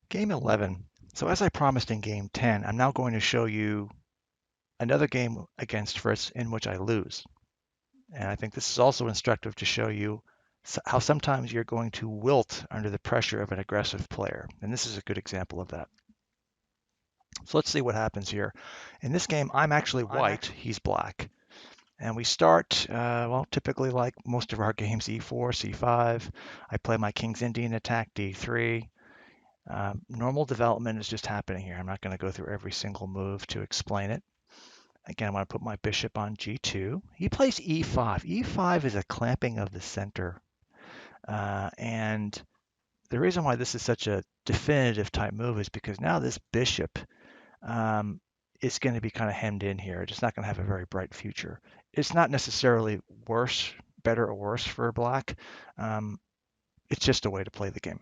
Game 11. So as I promised in game 10, I'm now going to show you another game against Fritz in which I lose. And I think this is also instructive to show you how sometimes you're going to wilt under the pressure of an aggressive player. And this is a good example of that. So let's see what happens here. In this game, I'm actually white, he's black. And we start, well, typically like most of our games, e4, c5. I play my King's Indian attack, d3. Normal development is just happening here. I'm not going to go through every single move to explain it. Again, I want to put my bishop on g2. He plays e5. e5 is a clamping of the center. And the reason why this is such a definitive type move is because now this bishop is going to be kind of hemmed in here. It's not going to have a very bright future. It's not necessarily worse, better or worse for black. It's just a way to play the game.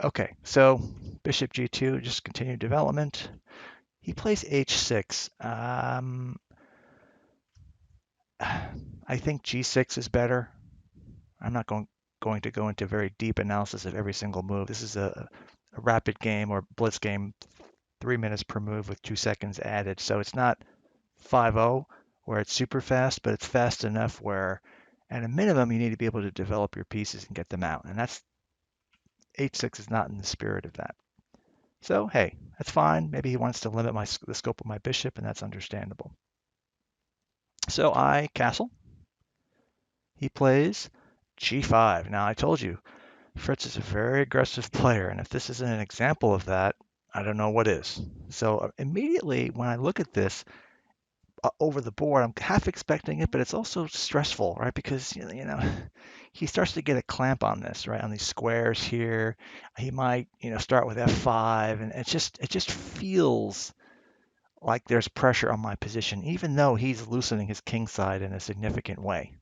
Okay, so bishop g2, just continue development. He plays h6. I think g6 is better. I'm not going to go into very deep analysis of every single move. This is a rapid game or blitz game, 3 minutes per move with 2 seconds added. So it's not 5-0 where it's super fast, but it's fast enough where at a minimum you need to be able to develop your pieces and get them out. And that's h6 is not in the spirit of that. So hey, that's fine. Maybe he wants to limit the scope of my bishop, and that's understandable. So I castle. He plays g5. Now I told you, Fritz is a very aggressive player, and if this isn't an example of that, I don't know what is. So immediately when I look at this over the board, I'm half expecting it, but it's also stressful, right? Because he starts to get a clamp on this, right? On these squares here, he might start with f5, and it just feels like there's pressure on my position, even though he's loosening his king side in a significant way.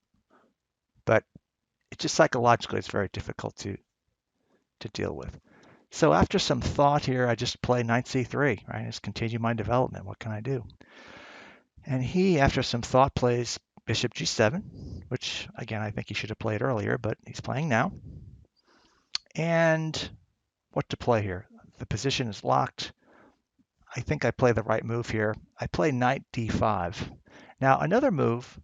But it just psychologically, it's very difficult to deal with. So after some thought here, I just play knight c3, right? Just continue my development. What can I do? And he, after some thought, plays bishop g7, which again, I think he should have played earlier, but he's playing now. And what to play here? The position is locked. I think I play the right move here. I play knight d5. Now, another move,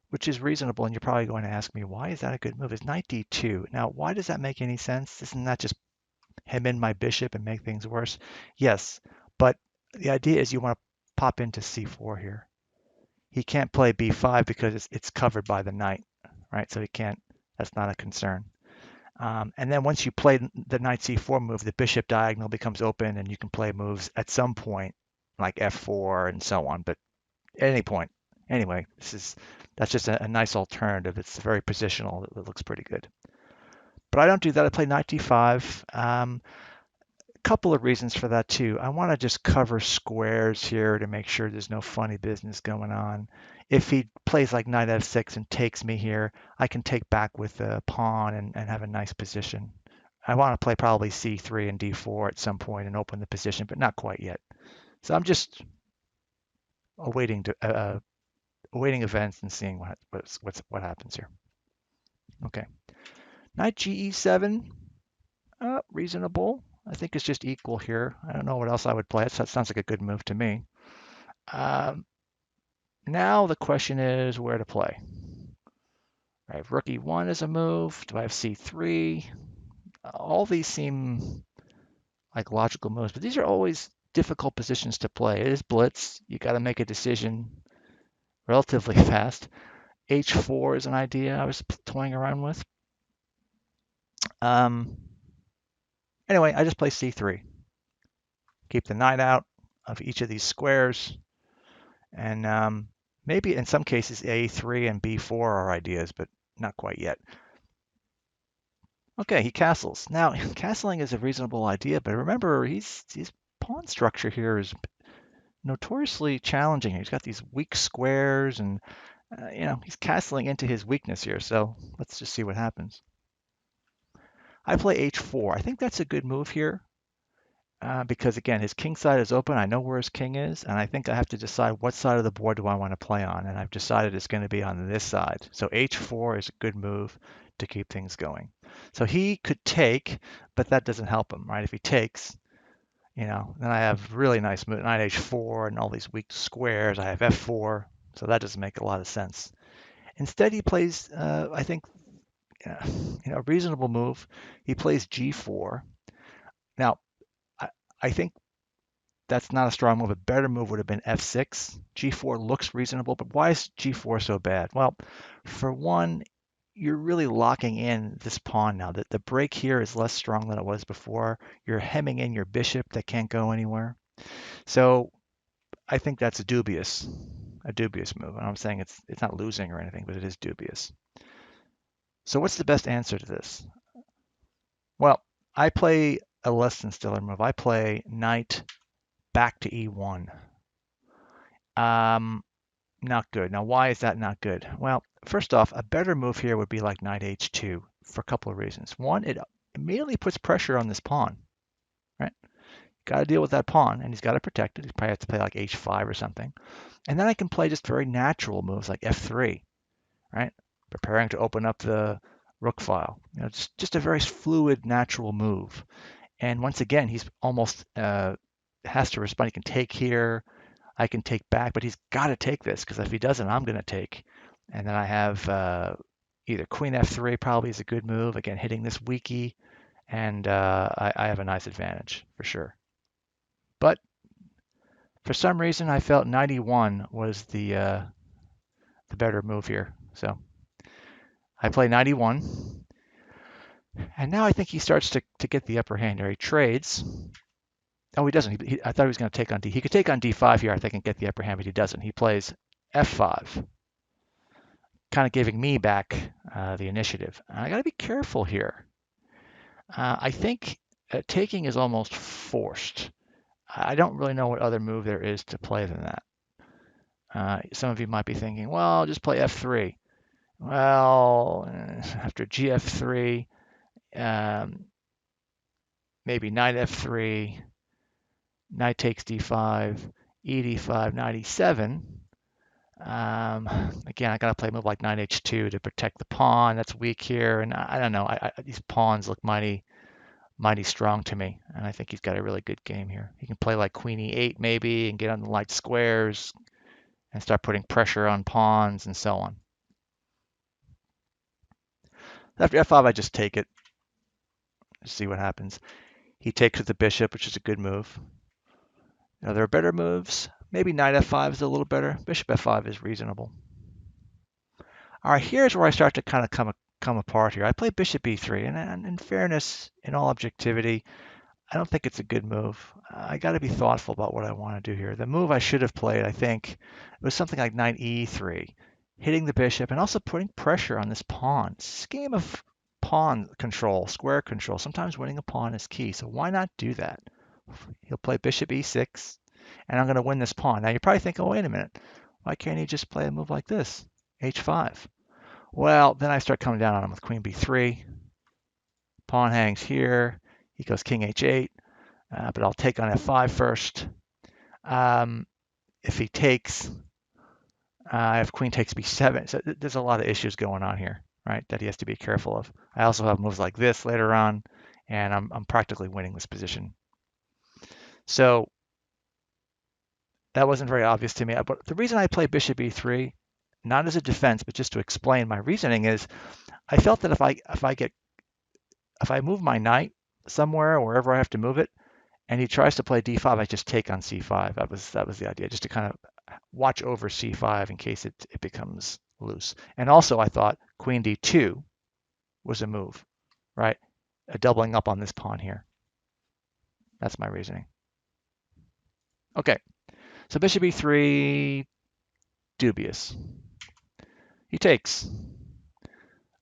which is reasonable, and you're probably going to ask me, why is that a good move, is knight d2. Now, why does that make any sense? Isn't that just hem in my bishop and make things worse? Yes, but the idea is you want to pop into c4 here. He can't play b5 because it's covered by the knight, right? So he can't, that's not a concern. And then once you play the knight c4 move, the bishop diagonal becomes open and you can play moves at some point like f4 and so on, but at any point. Anyway, that's just a nice alternative. It's very positional. It looks pretty good. But I don't do that. I play knight d5. Couple of reasons for that too. I want to just cover squares here to make sure there's no funny business going on. If he plays like knight f6 and takes me here, I can take back with the pawn and have a nice position. I want to play probably c3 and d4 at some point and open the position, but not quite yet. So I'm just awaiting events and seeing what happens here. Okay, knight ge7, reasonable. I think it's just equal here. I don't know what else I would play. That sounds like a good move to me. Now the question is where to play. I have rook e1 as a move. Do I have c3? All these seem like logical moves, but these are always difficult positions to play. It is blitz. You got to make a decision relatively fast. h4 is an idea I was toying around with. Anyway, I just play c3. Keep the knight out of each of these squares. And maybe in some cases a3 and b4 are ideas, but not quite yet. Okay, he castles. Now, castling is a reasonable idea, but remember, his pawn structure here is notoriously challenging. He's got these weak squares, and he's castling into his weakness here. So let's just see what happens. I play h4. I think that's a good move here. Because again, his king side is open. I know where his king is, and I think I have to decide what side of the board do I want to play on, and I've decided it's going to be on this side. So h4 is a good move to keep things going. So he could take, but that doesn't help him, right? If he takes, then I have really nice move, knight h4 and all these weak squares. I have f4, so that doesn't make a lot of sense. Instead, he plays, I think, a reasonable move. He plays g4. Now, I, I think that's not a strong move. A better move would have been f6. g4 looks reasonable, but why is g4 so bad? Well, for one, you're really locking in this pawn now. The break here is less strong than it was before. You're hemming in your bishop that can't go anywhere. So I think that's a dubious move. And I'm saying it's not losing or anything, but it is dubious. So what's the best answer to this? Well, I play a less than stellar move. I play knight back to e1. Not good. Now, why is that not good? Well, first off, a better move here would be like knight h2 for a couple of reasons. One, it immediately puts pressure on this pawn, right? Got to deal with that pawn, and he's got to protect it. He probably has to play like h5 or something. And then I can play just very natural moves like f3, right? Preparing to open up the rook file. It's just a very fluid, natural move. And once again, he's almost has to respond. He can take here. I can take back, but he's got to take this because if he doesn't, I'm going to take. And then I have either queen f3 probably is a good move. Again, hitting this weakie, and I have a nice advantage for sure. But for some reason, I felt 91 was the better move here. So I play 91. And now I think he starts to get the upper hand here. He trades. Oh, he doesn't. I thought he was going to take on d. He could take on d5 here, I think, and get the upper hand, but he doesn't. He plays f5, kind of giving me back the initiative. I got to be careful here. I think taking is almost forced. I don't really know what other move there is to play than that. Some of you might be thinking, well, just play f3. Well, after gf3, maybe knight f3, knight takes d5, ed5, knight e7. Again, I got to play a move like knight h2 to protect the pawn. That's weak here, and I don't know. These pawns look mighty strong to me, and I think he's got a really good game here. He can play like queen e8 maybe and get on the light squares and start putting pressure on pawns and so on. After f5, I just take it. Just see what happens. He takes with the bishop, which is a good move. Now, there are better moves. Maybe knight f5 is a little better. Bishop f5 is reasonable. All right, here's where I start to kind of come apart here. I play bishop e3, and in fairness, in all objectivity, I don't think it's a good move. I got to be thoughtful about what I want to do here. The move I should have played, I think, was something like knight e3, hitting the bishop and also putting pressure on this pawn. It's a game of pawn control, square control. Sometimes winning a pawn is key, so why not do that? He'll play bishop e6, and I'm going to win this pawn. Now, you're probably thinking, oh, wait a minute. Why can't he just play a move like this, h5? Well, then I start coming down on him with queen b3. Pawn hangs here. He goes king h8, but I'll take on f5 first. If he takes, I have queen takes b7. So there's a lot of issues going on here, right, that he has to be careful of. I also have moves like this later on, and I'm practically winning this position. So that wasn't very obvious to me. But the reason I play bishop e3, not as a defense, but just to explain my reasoning, is I felt that if I move my knight somewhere, wherever I have to move it, and he tries to play d5, I just take on c5. That was the idea, just to kind of watch over c5 in case it becomes loose. And also I thought queen d2 was a move, right? A doubling up on this pawn here. That's my reasoning. Okay, so bishop e3, dubious. He takes.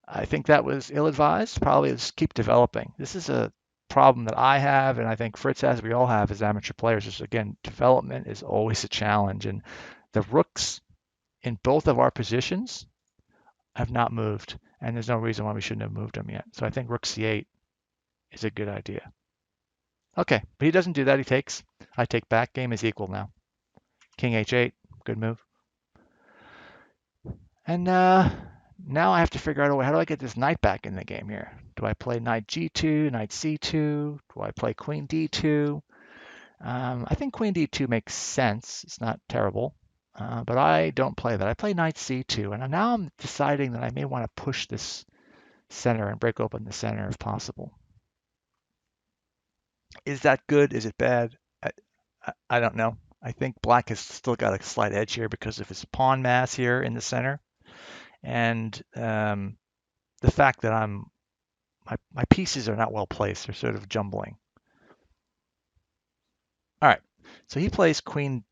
I think that was ill-advised. Probably just keep developing. This is a problem that I have, and I think Fritz has, we all have as amateur players. Is again, development is always a challenge, and the rooks in both of our positions have not moved, and there's no reason why we shouldn't have moved them yet. So I think rook c8 is a good idea. Okay, but he doesn't do that. He takes. I take back. Game is equal now. King h8, good move. And Now I have to figure out a way, how do I get this knight back in the game here? Do I play knight g2, knight c2? Do I play queen d2? I think queen d2 makes sense. It's not terrible, but I don't play that. I play knight c2, and now I'm deciding that I may want to push this center and break open the center if possible. Is that good? Is it bad? I don't know. I think black has still got a slight edge here because of his pawn mass here in the center, and the fact that my pieces are not well placed. They're sort of jumbling. All right, so he plays queen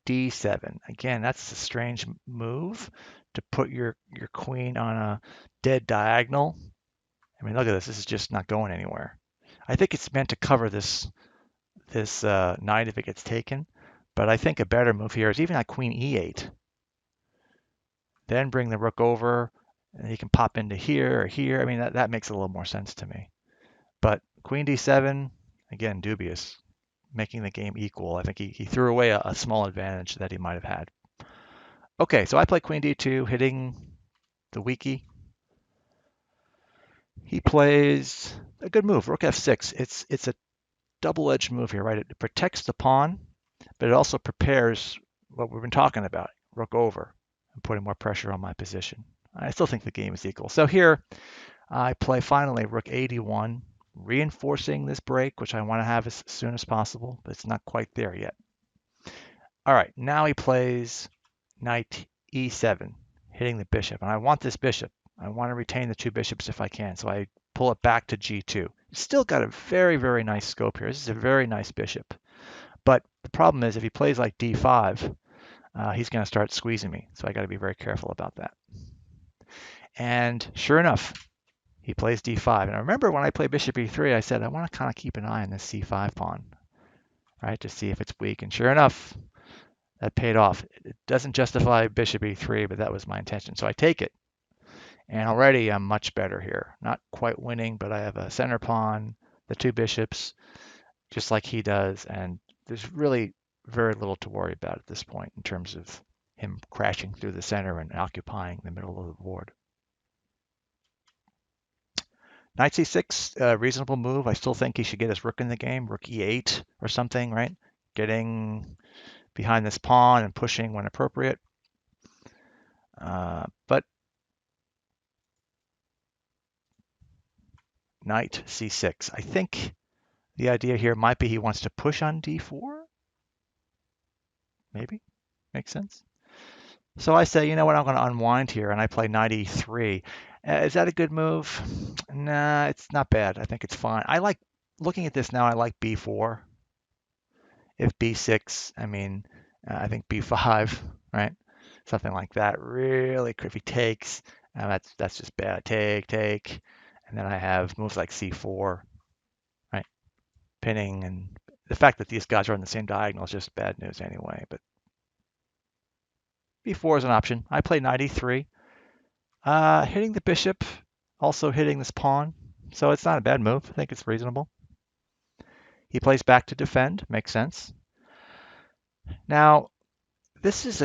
d7. Again, that's a strange move to put your queen on a dead diagonal. I mean, look at this. This is just not going anywhere. I think it's meant to cover this knight if it gets taken. But I think a better move here is even at queen e8. Then bring the rook over, and he can pop into here or here. I mean, that makes a little more sense to me. But queen d7, again, dubious, making the game equal. I think he threw away a small advantage that he might have had. Okay, so I play queen d2, hitting the weakie. He plays a good move, rook f6. It's a double-edged move here, right? It protects the pawn, but it also prepares what we've been talking about, rook over, and putting more pressure on my position. I still think the game is equal. So here I play finally rook a1, reinforcing this break, which I want to have as soon as possible, but it's not quite there yet. All right, now he plays knight e7, hitting the bishop, and I want this bishop. I want to retain the two bishops if I can, so I pull it back to g2. Still got a very, very nice scope here. This is a very nice bishop. But the problem is if he plays like d5, he's going to start squeezing me, so I got to be very careful about that. And sure enough, he plays d5. And I remember when I played bishop e3, I said I want to kind of keep an eye on this c5 pawn, right, to see if it's weak. And sure enough, that paid off. It doesn't justify bishop e3, but that was my intention. So I take it. And already I'm much better here. Not quite winning, but I have a center pawn, the two bishops, just like he does. And there's really very little to worry about at this point in terms of him crashing through the center and occupying the middle of the board. Knight c6, reasonable move. I still think he should get his rook in the game, rook e8 or something, right? Getting behind this pawn and pushing when appropriate. But knight c6. I think the idea here might be he wants to push on d4. Maybe. Makes sense. So I say, you know what, I'm going to unwind here, and I play knight e3. Is that a good move? Nah, it's not bad. I think it's fine. I like, looking at this now, I like b4. If b6, I mean, I think b5, right? Something like that. Really, if he takes, that's just bad. Take. And then I have moves like c4, right? Pinning, and the fact that these guys are on the same diagonal is just bad news anyway. But b4 is an option. I play knight e3. Hitting the bishop, also hitting this pawn. So it's not a bad move. I think it's reasonable. He plays back to defend. Makes sense. Now, this is,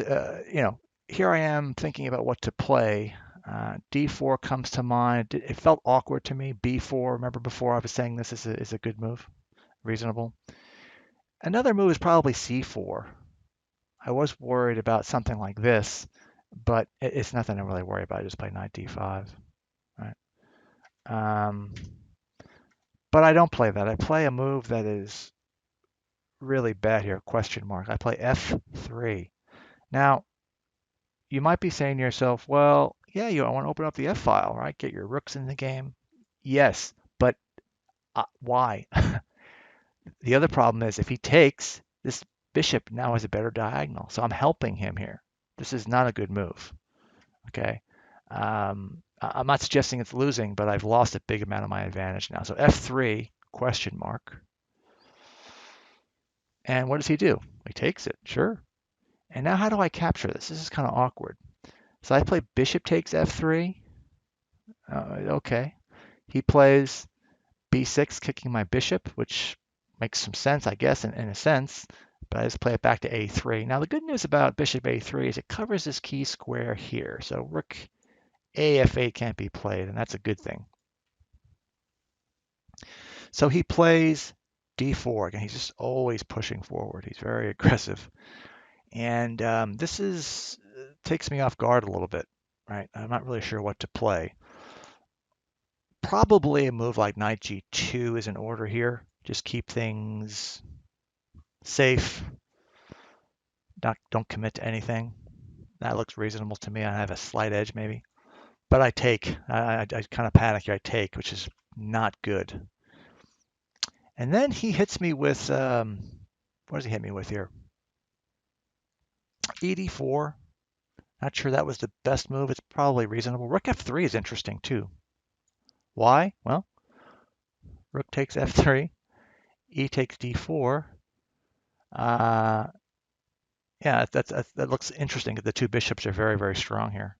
here I am thinking about what to play. D4 comes to mind. It felt awkward to me. B4, remember before I was saying this is a good move, reasonable. Another move is probably C4. I was worried about something like this, but it's nothing to really worry about. I just play knight D5, right? But I don't play that. I play a move that is really bad here, question mark. I play F3. Now, you might be saying to yourself, well, yeah, you want to open up the F file, right? Get your rooks in the game. Yes, but why? The other problem is if he takes, this bishop now has a better diagonal. So I'm helping him here. This is not a good move. Okay. I'm not suggesting it's losing, but I've lost a big amount of my advantage now. So F3, question mark. And what does he do? He takes it, sure. And now how do I capture this? This is kind of awkward. So I play bishop takes F3. Okay. He plays B6, kicking my bishop, which makes some sense, I guess, in a sense. But I just play it back to A3. Now, the good news about bishop A3 is it covers this key square here. So rook AF8 can't be played, and that's a good thing. So he plays D4. Again, he's just always pushing forward. He's very aggressive. And this takes me off guard a little bit, right? I'm not really sure what to play. Probably a move like knight G2 is in order here. Just keep things safe. Don't commit to anything. That looks reasonable to me. I have a slight edge maybe. But I take. I kind of panic here. I take, which is not good. And then he hits me with, what does he hit me with here? ED4. Not sure that was the best move. It's probably reasonable. Rook F3 is interesting too. Why? Well, rook takes F3, E takes D4. Yeah, that looks interesting. The two bishops are very, very strong here.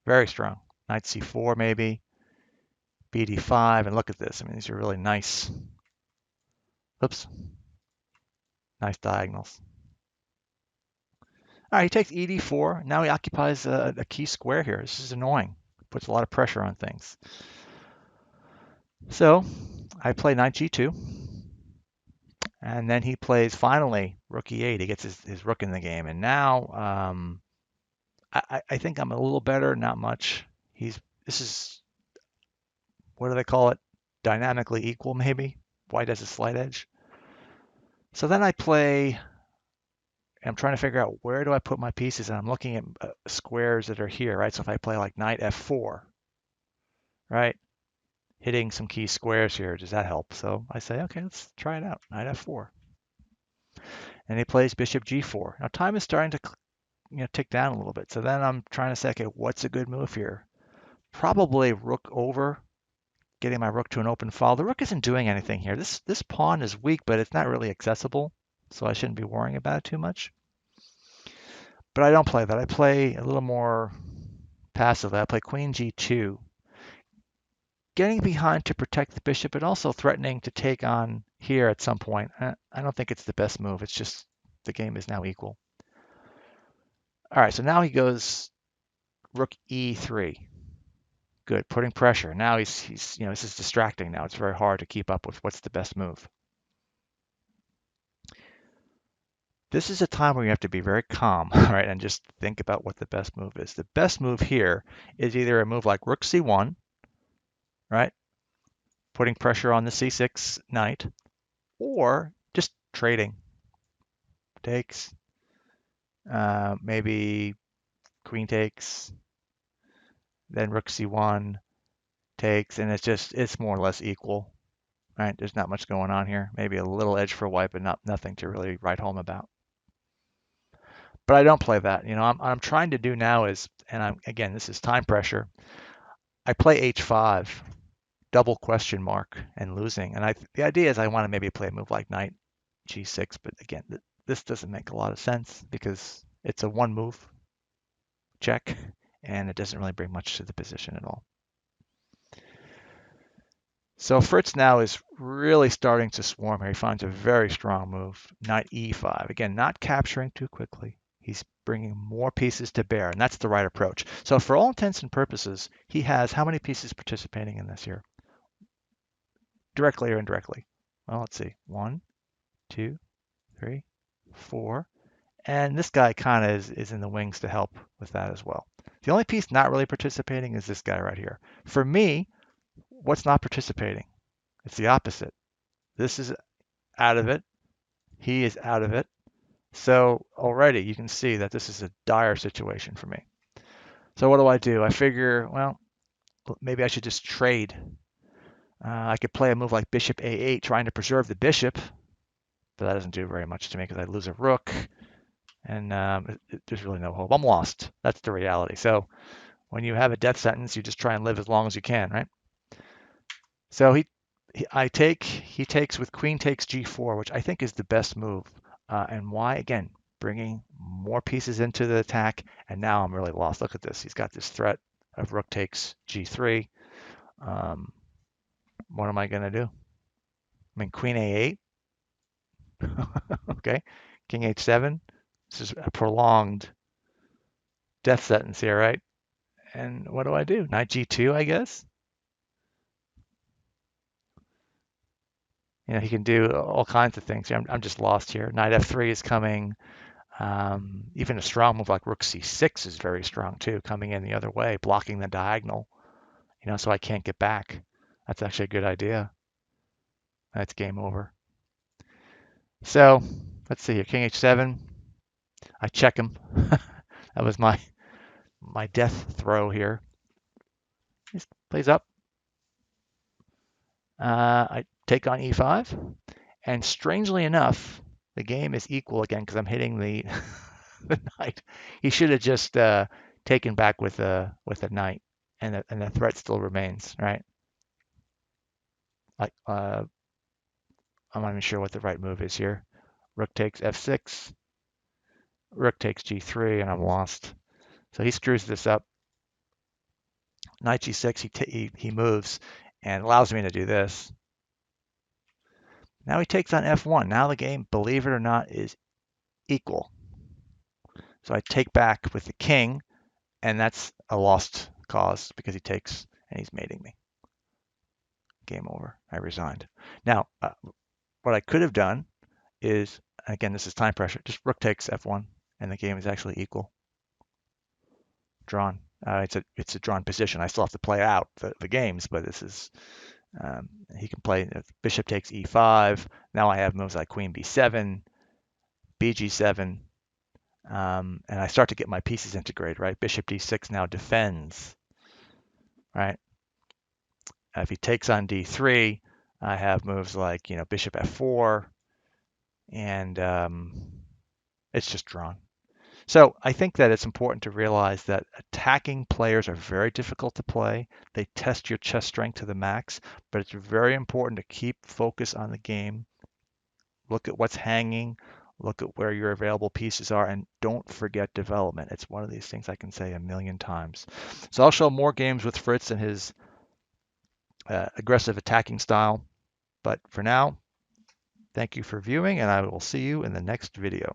Very strong. Knight C4 maybe, BD5, and look at this. I mean, these are really nice. Oops. Nice diagonals. All right, he takes ED4. Now he occupies a key square here. This is annoying. Puts a lot of pressure on things. So I play knight G2. And then he plays finally rook E8. He gets his rook in the game. And now I think I'm a little better, not much. This is, what do they call it? Dynamically equal, maybe. White has a slight edge. So then I play, I'm trying to figure out where do I put my pieces, and I'm looking at squares that are here, right? So if I play like knight F4, right? Hitting some key squares here, does that help? So I say, okay, let's try it out. Knight F4. And he plays bishop G4. Now time is starting to tick down a little bit. So then I'm trying to say, okay, what's a good move here? Probably rook over, getting my rook to an open file. The rook isn't doing anything here. This pawn is weak, but it's not really accessible, so I shouldn't be worrying about it too much. But I don't play that. I play a little more passively. I play queen G2, getting behind to protect the bishop, but also threatening to take on here at some point. I don't think it's the best move. It's just the game is now equal. All right, so now he goes rook E3. Good, putting pressure. Now he's this is distracting now. It's very hard to keep up with what's the best move. This is a time where you have to be very calm, right, and just think about what the best move is. The best move here is either a move like rook C1, right, putting pressure on the C6 knight, or just trading. Takes, maybe queen takes, then rook C1 takes, and it's more or less equal. Right, there's not much going on here. Maybe a little edge for white, but nothing to really write home about. But I don't play that. I'm trying to do now is, and again, this is time pressure. I play H5, double question mark, and losing. And the idea is I want to maybe play a move like knight G6, but again, this doesn't make a lot of sense because it's a one move check, and it doesn't really bring much to the position at all. So Fritz now is really starting to swarm here. He finds a very strong move, knight E5. Again, not capturing too quickly. He's bringing more pieces to bear, and that's the right approach. So for all intents and purposes, he has how many pieces participating in this here? Directly or indirectly? Well, let's see. 1, 2, 3, 4. And this guy kind of is in the wings to help with that as well. The only piece not really participating is this guy right here. For me, what's not participating? It's the opposite. This is out of it. He is out of it. So already you can see that this is a dire situation for me. So what do? I figure, well, maybe I should just trade. I could play a move like bishop A8, trying to preserve the bishop, but that doesn't do very much to me because I lose a rook, and there's really no hope. I'm lost. That's the reality. So when you have a death sentence, you just try and live as long as you can, right? So he takes with queen takes G4, which I think is the best move. And why? Again, bringing more pieces into the attack, and now I'm really lost. Look at this. He's got this threat of rook takes G3. What am I going to do? I mean, queen A8. Okay. King H7. This is a prolonged death sentence here, right? And what do? Knight g2, I guess. He can do all kinds of things. I'm just lost here. Knight f3 is coming. Even a strong move like rook c6 is very strong too, coming in the other way, blocking the diagonal. So I can't get back. That's actually a good idea. That's game over. So let's see here. King h7. I check him. That was my death throw here. He plays up. I take on e5, and strangely enough, the game is equal again because I'm hitting the the knight. He should have just taken back with a knight, and the threat still remains, right? Like I'm not even sure what the right move is here. Rook takes f6, rook takes g3, and I'm lost. So he screws this up. Knight g6, he moves and allows me to do this. Now he takes on f1. Now the game, believe it or not, is equal. So I take back with the king, and that's a lost cause because he takes and he's mating me. Game over. I resigned. Now, what I could have done is, again, this is time pressure, just rook takes f1, and the game is actually equal. Drawn. It's a drawn position. I still have to play out the games, but this is he can play bishop takes e5. Now I have moves like queen b7, bg7, and I start to get my pieces integrated, right? Bishop d6 now defends, right? If he takes on d3, I have moves like bishop f4, and it's just drawn. So I think that it's important to realize that attacking players are very difficult to play. They test your chess strength to the max, but it's very important to keep focus on the game. Look at what's hanging, look at where your available pieces are, and don't forget development. It's one of these things I can say a million times. So I'll show more games with Fritz and his aggressive attacking style. But for now, thank you for viewing, and I will see you in the next video.